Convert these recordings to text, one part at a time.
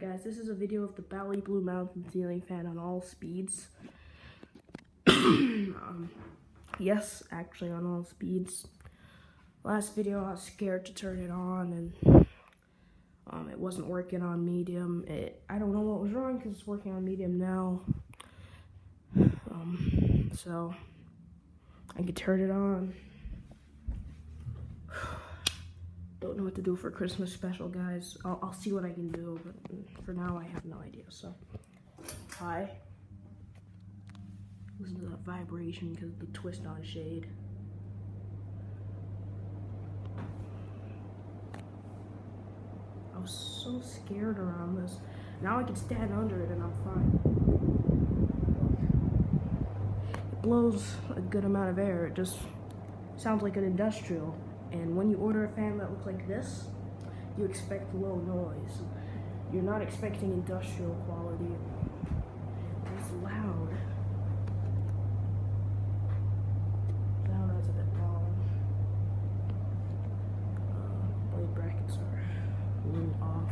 Guys, this is a video of the Bali Blue Mountain ceiling fan on all speeds. Yes, actually on all speeds. Last video I was scared to turn it on and it wasn't working on medium. I don't know what was wrong because it's working on medium now. So I could turn it on. Don't know what to do for Christmas special, guys. I'll see what I can do, but for now I have no idea. So, hi. Listen to that vibration because of the twist on shade. I was so scared around this. Now I can stand under it and I'm fine. It blows a good amount of air. It just sounds like an industrial. And when you order a fan that looks like this, you expect low noise. You're not expecting industrial quality. It's loud. Now that's a bit long. Blade brackets are a little off.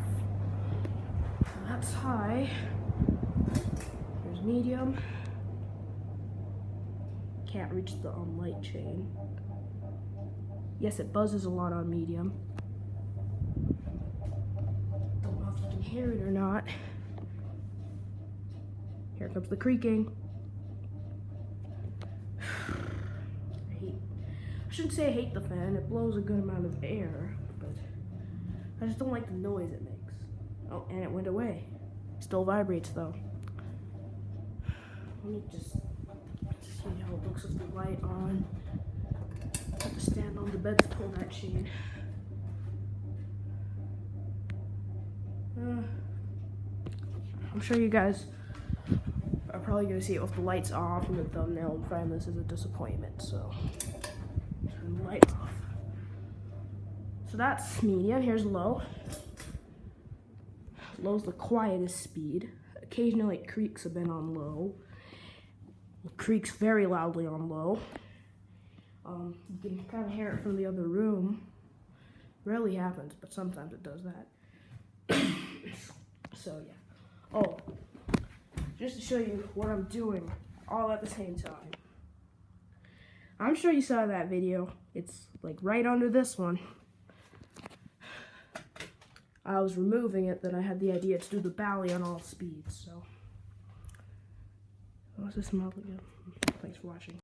That's high. Here's medium. Can't reach the light chain. Yes, it buzzes a lot on medium. Don't know if you can hear it or not. Here comes the creaking. I shouldn't say I hate the fan. It blows a good amount of air, but I just don't like the noise it makes. Oh, and it went away. Still vibrates though. Let me just see how it looks with the light on. I have to stand on the bed to pull that chain. I'm sure you guys are probably going to see it with the lights off in the thumbnail and find this as a disappointment, so turn the light off. So that's medium. Here's low. Low's the quietest speed. Occasionally it creaks a bit on low. It creaks very loudly on low. You can kind of hear it from the other room. Rarely happens, but sometimes it does that. So yeah. Oh, just to show you what I'm doing all at the same time. I'm sure you saw that video. It's like right under this one. I was removing it, then I had the idea to do the Bali on all speeds, so. What's this smell again? Thanks for watching.